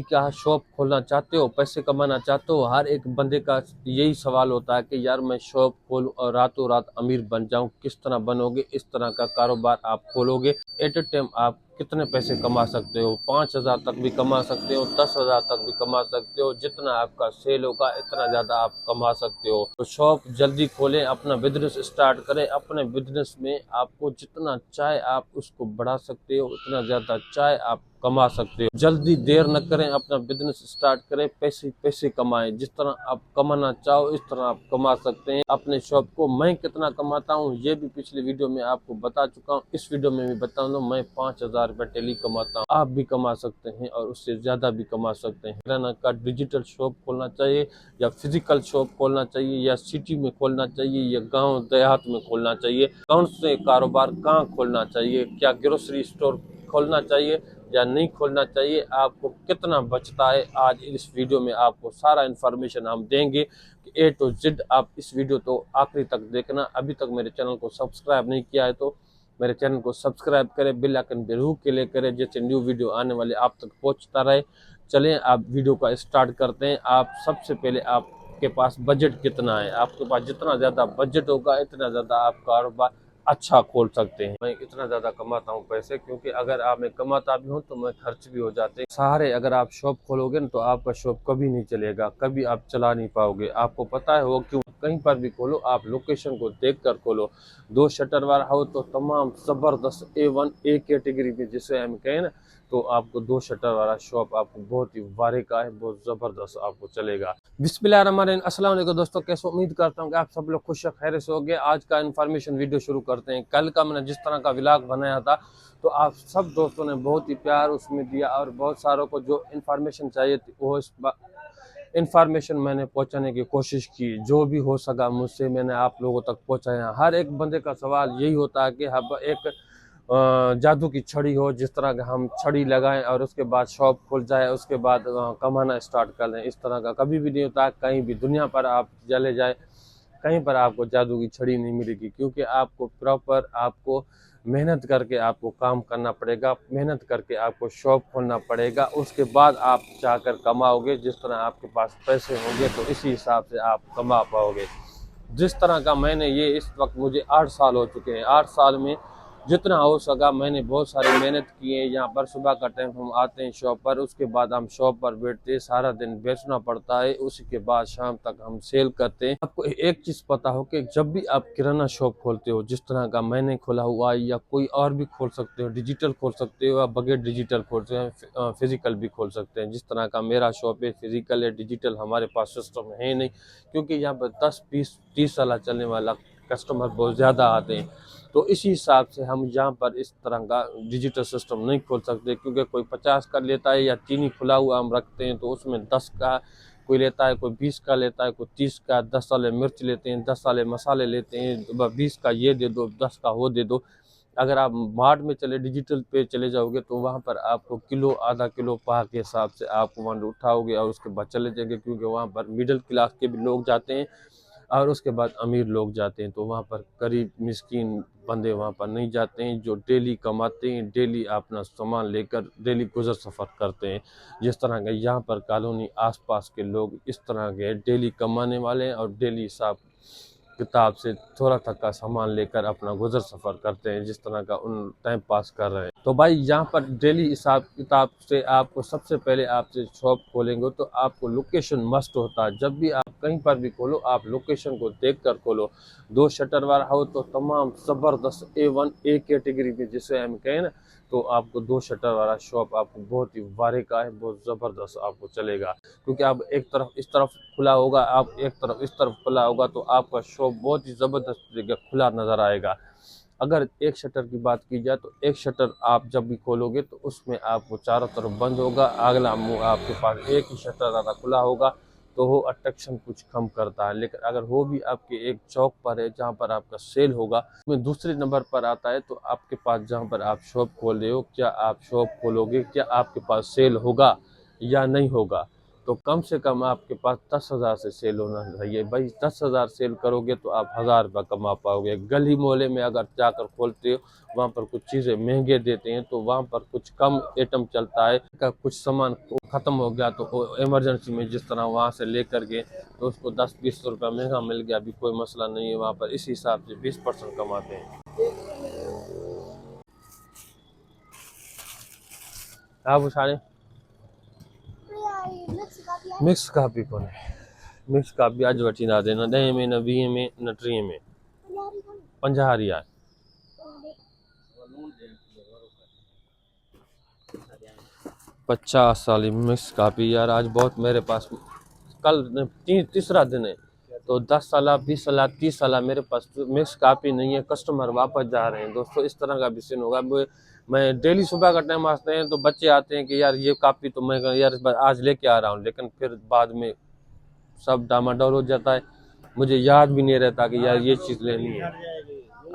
क्या शॉप खोलना चाहते हो, पैसे कमाना चाहते हो, हर एक बंदे का यही सवाल होता है कि यार मैं शॉप खोलूं और रातों रात अमीर बन जाऊं। किस तरह बनोगे? इस तरह का कारोबार आप खोलोगे, एट ए टाइम आप कितने पैसे कमा सकते हो? 5,000 तक भी कमा सकते हो, 10,000 तक भी कमा सकते हो। जितना आपका सेल होगा इतना ज़्यादा आप कमा सकते हो। तो शॉप जल्दी खोलें, अपना बिजनेस स्टार्ट करें। अपने बिजनेस में आपको जितना चाहे आप उसको बढ़ा सकते हो, उतना ज़्यादा चाहे आप कमा सकते हो। जल्दी देर न करें, अपना बिजनेस स्टार्ट करें, पैसे पैसे कमाएं। जिस तरह आप कमाना चाहो इस तरह आप कमा सकते हैं। अपने शॉप को मैं कितना कमाता हूं ये भी पिछले वीडियो में आपको बता चुका हूं। इस वीडियो में भी बता दूं, मैं 5,000 रुपये डेली कमाता हूं। आप भी कमा सकते हैं और उससे ज्यादा भी कमा सकते हैं। किराना का डिजिटल शॉप खोलना चाहिए या फिजिकल शॉप खोलना चाहिए या सिटी में खोलना चाहिए या गाँव देहात में खोलना चाहिए? कौन से कारोबार कहाँ खोलना चाहिए? क्या ग्रोसरी स्टोर खोलना चाहिए या नहीं खोलना चाहिए? आपको कितना बचता है? आज इस वीडियो में आपको सारा इन्फॉर्मेशन हम देंगे कि ए टू जेड। आप इस वीडियो तो आखिरी तक देखना। अभी तक मेरे चैनल को सब्सक्राइब नहीं किया है तो मेरे चैनल को सब्सक्राइब करें, बेल आइकन जरूर क्लिक करें, जैसे न्यू वीडियो आने वाले आप तक पहुंचता रहे। चलें आप वीडियो का स्टार्ट करते हैं। आप सबसे पहले आपके पास बजट कितना है? आपके पास जितना ज़्यादा बजट होगा इतना ज़्यादा आप कारोबार अच्छा खोल सकते हैं। मैं इतना ज़्यादा कमाता हूँ पैसे, क्योंकि अगर आप मैं कमाता भी हूँ तो मैं खर्च भी हो जाते हैं सारे। अगर आप शॉप खोलोगे ना तो आपका शॉप कभी नहीं चलेगा, कभी आप चला नहीं पाओगे। आपको पता है वो क्यों? कहीं पर भी खोलो आप लोकेशन को देख कर खोलो। 2 शटर वाला हो तो तमाम ज़बरदस्त A1 A कैटेगरी में जिसे हम कहें ना, तो आपको 2 शटर वाला शॉप आपको बहुत ही वारे का है, बहुत ज़बरदस्त आपको चलेगा। बिस्मिल्लाहिर्रहमानिर्रहीम। अस्सलाम वालेकुम दोस्तों, कैसे? उम्मीद करता हूँ कि आप सब लोग खुश खैर से होंगे। आज का इन्फॉर्मेशन वीडियो शुरू करते हैं। कल का मैंने जिस तरह का व्लॉग बनाया था तो आप सब दोस्तों ने बहुत ही प्यार उसमें दिया और बहुत सारों को जो इन्फॉर्मेशन चाहिए थी वो इन्फॉर्मेशन मैंने पहुंचाने की कोशिश की। जो भी हो सका मुझसे मैंने आप लोगों तक पहुंचाया। हर एक बंदे का सवाल यही होता है कि हम एक जादू की छड़ी हो, जिस तरह का हम छड़ी लगाएं और उसके बाद शॉप खुल जाए, उसके बाद कमाना स्टार्ट कर लें। इस तरह का कभी भी नहीं होता। कहीं भी दुनिया पर आप चले जाए, कहीं पर आपको जादू की छड़ी नहीं मिलेगी, क्योंकि आपको प्रॉपर आपको मेहनत करके आपको काम करना पड़ेगा, मेहनत करके आपको शॉप खोलना पड़ेगा। उसके बाद आप जाकर कमाओगे। जिस तरह आपके पास पैसे होंगे तो इसी हिसाब से आप कमा पाओगे। जिस तरह का मैंने ये इस वक्त मुझे 8 साल हो चुके हैं। 8 साल में जितना हो सका मैंने बहुत सारी मेहनत की है। यहाँ पर सुबह का टाइम हम आते हैं शॉप पर, उसके बाद हम शॉप पर बैठते हैं, सारा दिन बेचना पड़ता है, उसी के बाद शाम तक हम सेल करते हैं। आपको एक चीज़ पता हो कि जब भी आप किराना शॉप खोलते हो, जिस तरह का मैंने खोला हुआ है या कोई और भी खोल सकते हो, डिजिटल खोल सकते हो या बगैर डिजिटल खोलते हैं, फिजिकल भी खोल सकते हैं। जिस तरह का मेरा शॉप है, फिजिकल है, डिजिटल हमारे पास सिस्टम है नहीं, क्योंकि यहाँ पर 10 20 30 साल चलने वाला कस्टमर बहुत ज़्यादा आते हैं। तो इसी हिसाब से हम यहाँ पर इस तरह का डिजिटल सिस्टम नहीं खोल सकते, क्योंकि कोई 50 का लेता है या चीनी खुला हुआ हम रखते हैं तो उसमें 10 का कोई लेता है, कोई 20 का लेता है, कोई 30 का, 10 वाले मिर्च लेते हैं, 10 वाले मसाले लेते हैं, 20 का ये दे दो, 10 का वो दे दो। अगर आप मार्ट में चले, डिजिटल पे चले जाओगे तो वहाँ पर आपको किलो आधा किलो पाव के हिसाब से आप वहाँ उठाओगे और उसके बाद चले जाएंगे, क्योंकि वहाँ पर मिडिल क्लास के भी लोग जाते हैं और उसके बाद अमीर लोग जाते हैं। तो वहाँ पर गरीब मिस्किन बंदे वहाँ पर नहीं जाते हैं, जो डेली कमाते हैं, डेली अपना सामान लेकर डेली गुजर सफ़र करते हैं। जिस तरह का यहाँ पर कॉलोनी आसपास के लोग इस तरह के डेली कमाने वाले हैं और डेली हिसाब किताब से थोड़ा थका सामान लेकर अपना गुजर सफ़र करते हैं, जिस तरह का उन टाइम पास कर रहे हैं। तो भाई यहाँ पर डेली हिसाब किताब से आपको सबसे पहले आपसे शॉप खोलेंगे तो आपको लोकेशन मस्ट होता है। जब भी आप कहीं पर भी खोलो आप लोकेशन को देख कर खोलो। 2 शटर वाला हो तो तमाम ज़बरदस्त A1 A कैटेगरी में जिसे हम कहें ना, तो आपको 2 शटर वाला शॉप आपको बहुत ही वारे का है, बहुत ज़बरदस्त आपको चलेगा। क्योंकि आप एक तरफ इस तरफ खुला होगा, आप एक तरफ इस तरफ खुला होगा, तो आपका शॉप बहुत ही ज़बरदस्त जगह खुला नज़र आएगा। अगर एक शटर की बात की जाए तो एक शटर आप जब भी खोलोगे तो उसमें आपको चारों तरफ बंद होगा, अगला मुंह आपके पास एक ही शटर ज़्यादा खुला होगा, तो वो अट्रैक्शन कुछ कम करता है। लेकिन अगर वो भी आपके एक चौक पर है जहाँ पर आपका सेल होगा, उसमें दूसरे नंबर पर आता है, तो आपके पास जहाँ पर आप शॉप खोल रहे हो, क्या आप शॉप खोलोगे, क्या आपके पास सेल होगा या नहीं होगा? तो कम से कम आपके पास 10,000 से सेल होना चाहिए भाई। 10,000 सेल करोगे तो आप 1,000 रुपये कमा पाओगे। गली मोहल्ले में अगर जाकर खोलते हो, वहाँ पर कुछ चीज़ें महंगे देते हैं, तो वहाँ पर कुछ कम आइटम चलता है का कुछ सामान ख़त्म हो गया तो इमरजेंसी में जिस तरह वहाँ से लेकर के तो उसको 10-20 रुपये महंगा मिल गया, अभी कोई मसला नहीं है। वहाँ पर इस हिसाब से 20% कमाते हैं। आप सारे मिक्स कापी कोने मिक्स कापी अज वठी था देना 10 में न 20 में न 30 में 50 रियाल। 50 साली मिक्स कापी यार, आज बहुत मेरे पास कल तीसरा दिन है तो 10 साल 20 साल 30 साल मेरे पास मिक्स कापी नहीं है। कस्टमर वापस जा रहे हैं दोस्तों, इस तरह का भी सीन होगा। मैं डेली सुबह का टाइम आते हैं तो बच्चे आते हैं कि यार ये कापी तो मैं यार आज लेके आ रहा हूँ, लेकिन फिर बाद में सब डामाडोल हो जाता है, मुझे याद भी नहीं रहता कि यार ये चीज़ लेनी है।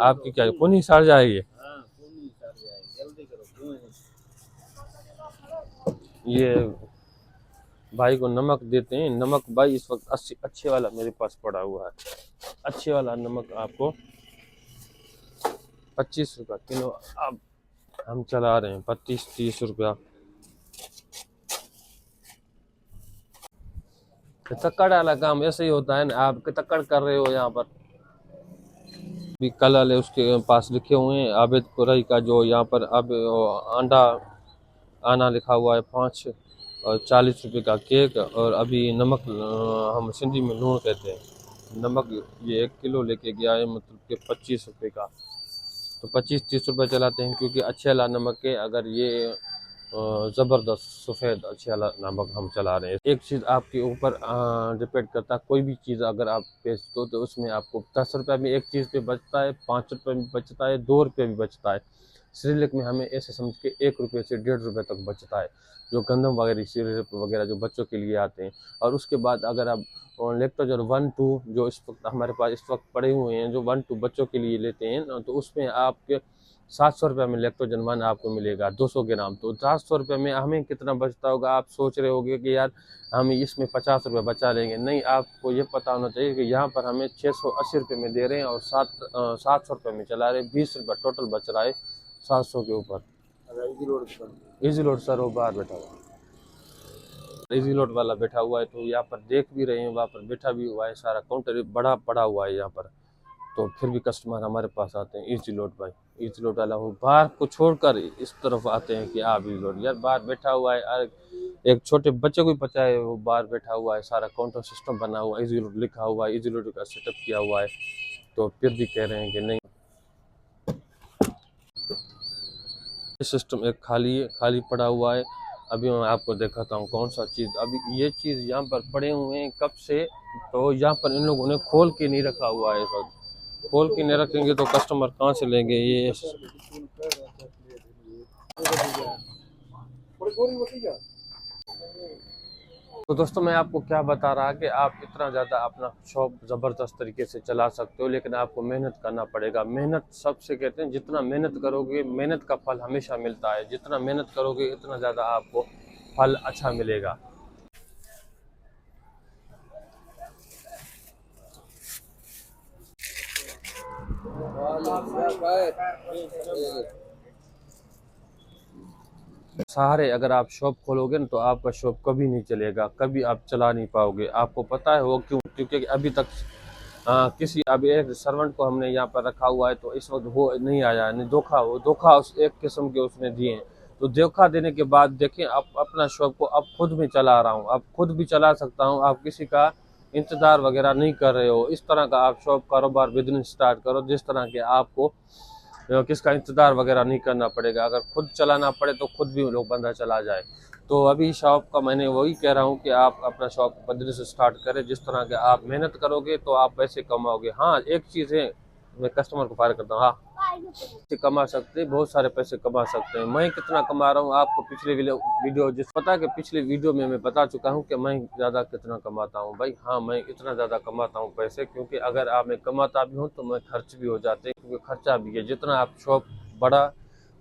आपकी क्या पुनी सड़ जाएगी? ये भाई को नमक देते हैं। नमक भाई इस वक्त अच्छे वाला मेरे पास पड़ा हुआ है। अच्छे वाला नमक आपको 25 रुपया किलो अब हम चला रहे हैं, 25-30 रुपया। तक्कड़ वाला काम ऐसे ही होता है ना, आप तक्कड़ कर रहे हो यहाँ पर भी कलर है उसके पास लिखे हुए हैं आबिद कुरई का, जो यहाँ पर अब अंडा आना लिखा हुआ है 5 और 40 रुपये का केक। और अभी नमक हम सिंधी में लूण कहते हैं, नमक ये 1 किलो लेके गया है, मतलब कि 25 रुपये का। तो 25-30 रुपये चलाते हैं क्योंकि अच्छे वाला नमक है। अगर ये ज़बरदस्त सफ़ेद अच्छे वाला नमक हम चला रहे हैं। एक चीज़ आपके ऊपर डिपेंड करता है, कोई भी चीज़ अगर आप बेचते हो तो उसमें आपको 10 रुपये में एक चीज़ पे बचता है, 5 रुपये में बचता है, 2 रुपये भी बचता है। सिरिलक में हमें ऐसे समझ के 1 रुपये से 1.5 रुपये तक बचता है, जो गंदम वगैरह सिरप वगैरह जो बच्चों के लिए आते हैं। और उसके बाद अगर आप लेक्टोजन 1-2 जो इस वक्त हमारे पास इस वक्त पड़े हुए हैं, जो 1-2 बच्चों के लिए लेते हैं ना, तो उसमें आपके 700 रुपये में लेक्टोजन 1 आपको मिलेगा 200 ग्राम। तो 700 रुपये में हमें कितना बचता होगा? आप सोच रहे होंगे कि यार हम इसमें 50 रुपये बचा लेंगे। नहीं, आपको ये पता होना चाहिए कि यहाँ पर हमें 680 रुपये में दे रहे हैं और 700 रुपये में चला रहे हैं। 20 रुपये टोटल बच रहा है 700 के ऊपर। इजी लोड सर वो बाहर बैठा हुआ, इजी लोड वाला बैठा हुआ है, तो यहाँ पर देख भी रहे हैं, वहाँ पर बैठा भी हुआ है। सारा काउंटर बड़ा पड़ा हुआ है यहाँ पर, तो फिर भी कस्टमर हमारे पास आते हैं। इजी लोड भाई, इजी लोड वाला वो बाहर को छोड़कर इस तरफ आते हैं कि आप इजी लोड यार बाहर बैठा हुआ है। एक छोटे बच्चे को भी पता है, वो बाहर बैठा हुआ है, सारा काउंटर सिस्टम बना हुआ है, इजी लोड लिखा हुआ है, इजी लोड का सेटअप किया हुआ है, तो फिर भी कह रहे हैं कि नहीं। सिस्टम एक खाली पड़ा हुआ है। अभी मैं आपको दिखाता हूँ कौन सा चीज़। अभी ये चीज़ यहाँ पर पड़े हुए हैं कब से, तो यहाँ पर इन लोगों ने खोल के नहीं रखा हुआ है। खोल के नहीं रखेंगे तो कस्टमर कहाँ से लेंगे ये। तो दोस्तों मैं आपको क्या बता रहा कि आप इतना ज़्यादा अपना शॉप ज़बरदस्त तरीके से चला सकते हो, लेकिन आपको मेहनत करना पड़ेगा। मेहनत सबसे कहते हैं, जितना मेहनत करोगे मेहनत का फल हमेशा मिलता है। जितना मेहनत करोगे इतना ज़्यादा आपको फल अच्छा मिलेगा। सहारे अगर आप शॉप खोलोगे ना तो आपका शॉप कभी नहीं चलेगा, कभी आप चला नहीं पाओगे। आपको पता है वो क्यों? क्योंकि अभी तक किसी अभी एक सर्वेंट को हमने यहाँ पर रखा हुआ है, तो इस वक्त वो नहीं आया, नहीं धोखा उस एक किस्म के उसने दिए हैं। तो धोखा देने के बाद देखें, आप अपना शॉप को अब खुद भी चला रहा हूँ, अब खुद भी चला सकता हूँ। आप किसी का इंतज़ार वगैरह नहीं कर रहे हो। इस तरह का आप शॉप कारोबार बिजनेस स्टार्ट करो जिस तरह के आपको किसका इंतज़ार वगैरह नहीं करना पड़ेगा। अगर खुद चलाना पड़े तो खुद भी लोग बंदा चला जाए। तो अभी शॉप का मैंने वही कह रहा हूँ कि आप अपना शॉप बिजनेस स्टार्ट करें। जिस तरह के आप मेहनत करोगे तो आप पैसे कमाओगे। हाँ, एक चीज़ है, मैं कस्टमर को फायर करता हूँ। हाँ, पैसे कमा सकते हैं, बहुत सारे पैसे कमा सकते हैं। मैं कितना कमा रहा हूँ आपको पिछले वीडियो जिस पता है कि पिछले वीडियो में मैं बता चुका हूँ कि मैं ज़्यादा कितना कमाता हूँ भाई। हाँ, मैं इतना ज़्यादा कमाता हूँ पैसे, क्योंकि अगर आप मैं कमाता भी हूँ तो मैं खर्च भी हो जाते हैं, क्योंकि खर्चा भी है। जितना आप शॉप बड़ा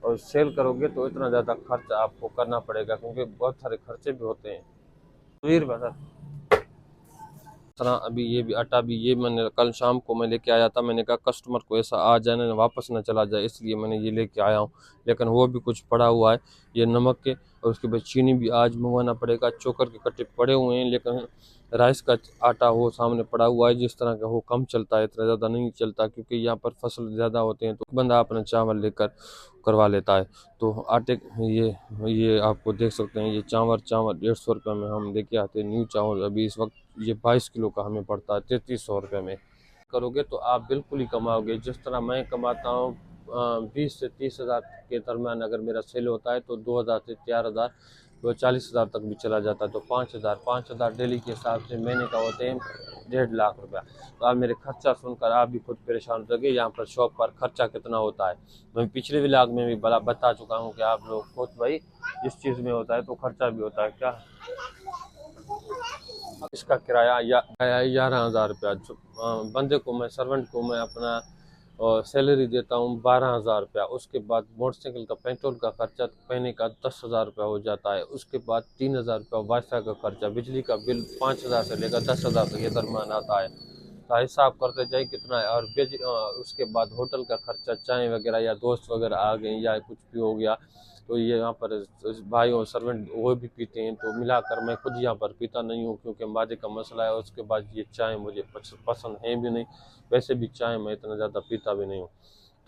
और सेल करोगे तो इतना ज़्यादा खर्च आपको करना पड़ेगा, क्योंकि बहुत सारे खर्चे भी होते हैं। वीर बता तरह अभी ये भी आटा भी ये मैंने कल शाम को मैं लेके आया था। मैंने कहा कस्टमर को ऐसा आ जाए ना वापस ना चला जाए, इसलिए मैंने ये लेके आया हूँ। लेकिन वो भी कुछ पड़ा हुआ है ये नमक के, और उसके बाद चीनी भी आज मंगवाना पड़ेगा। चोकर के कट्टे पड़े हुए हैं, लेकिन राइस का आटा वो सामने पड़ा हुआ है। जिस तरह का वो कम चलता है, इतना ज़्यादा नहीं चलता, क्योंकि यहाँ पर फसल ज़्यादा होते हैं तो बंदा अपना चावल लेकर करवा लेता है। तो आटे ये आपको देख सकते हैं, ये चावल 150 रुपये में हम लेके आते हैं। न्यू चावल अभी इस वक्त ये 22 किलो का हमें पड़ता है 3300 रुपये में। करोगे तो आप बिल्कुल ही कमाओगे जिस तरह मैं कमाता हूँ। 20 से 30 हज़ार के दरम्यान अगर मेरा सेल होता है तो 2000 से 4000, वो 40 हज़ार तक भी चला जाता है। तो 5000 डेली के हिसाब से महीने का होते हैं 1.5 लाख रुपया। तो आप मेरे खर्चा सुनकर आप भी खुद परेशान हो जाओगे यहाँ पर शॉप पर खर्चा कितना होता है। मैं पिछले व्लॉग में भी बता चुका हूँ कि आप लोग खुद भाई इस चीज़ में होता है तो खर्चा भी होता है क्या। इसका किराया 11 हज़ार रुपया। बंदे को मैं सर्वेंट को मैं अपना और सैलरी देता हूँ 12 हज़ार रुपया। उसके बाद मोटरसाइकिल का पेट्रोल का खर्चा महीने का 10 हज़ार रुपया हो जाता है। उसके बाद 3 हज़ार रुपया वाईफाई का खर्चा, बिजली का बिल 5 हज़ार से लेकर 10 हज़ार तक ये दरम्यान आता है। तो हिसाब करते जाए कितना है। और उसके बाद होटल का खर्चा, चाय वगैरह या दोस्त वगैरह आ गए या कुछ भी हो गया तो ये यहाँ पर भाई और सर्वेंट वो भी पीते हैं। तो मिलाकर मैं खुद यहाँ पर पीता नहीं हूँ क्योंकि मादे का मसला है। उसके बाद ये चाय मुझे पसंद है भी नहीं, वैसे भी चाय मैं इतना ज़्यादा पीता भी नहीं हूँ।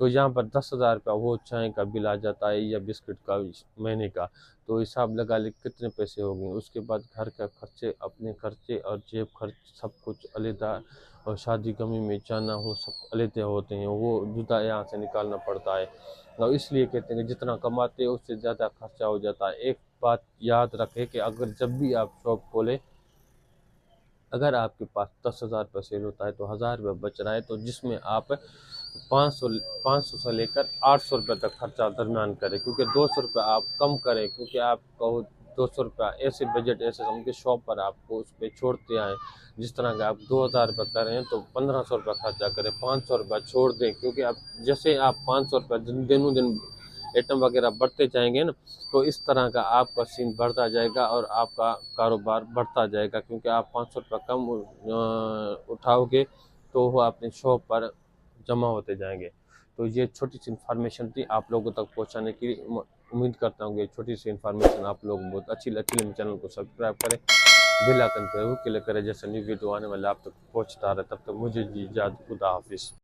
तो यहाँ पर 10 हज़ार रुपया वो चाय का बिल आ जाता है या बिस्किट का महीने का। तो हिसाब लगा ले कितने पैसे हो गए। उसके बाद घर का खर्चे, अपने खर्चे और जेब खर्च सब कुछ अलग। और शादी गमी में जाना हो सब अलग होते हैं, वो जुदा यहाँ से निकालना पड़ता है। और इसलिए कहते हैं कि जितना कमाते हैं उससे ज़्यादा खर्चा हो जाता है। एक बात याद रखें कि अगर जब भी आप शॉप खोलें, अगर आपके पास 10 हज़ार रुपये सेल होता है तो 1000 रुपये बच रहा है, तो जिसमें आप 500 से लेकर 800 रुपये तक खर्चा दरमियान करें। क्योंकि 200 रुपये आप कम करें, क्योंकि आप कहो 200 रुपया ऐसे बजट ऐसे समझ के शॉप पर आपको उस पर छोड़ते आएँ। जिस तरह का आप 2000 रुपये करें तो 1500 रुपया खर्चा करें, 500 रुपया छोड़ दें। क्योंकि आप जैसे आप 500 रुपया दिनों दिन आइटम वगैरह बढ़ते जाएंगे ना, तो इस तरह का आपका सीन बढ़ता जाएगा और आपका कारोबार बढ़ता जाएगा। क्योंकि आप 500 रुपया कम उठाओगे तो वो अपने शॉप पर जमा होते जाएंगे। तो ये छोटी सी इन्फॉर्मेशन थी आप लोगों तक पहुंचाने की। उम्मीद करता हूँ कि छोटी सी इन्फॉर्मेशन आप लोग बहुत अच्छी लगी। मेरे चैनल को सब्सक्राइब करें, बेल आइकन पर क्लिक करें, जैसे न्यू वीडियो आने वाला आप तक पहुँचता रहे। तब तक मुझे जी इजाज़त, खुदा हाफिज़।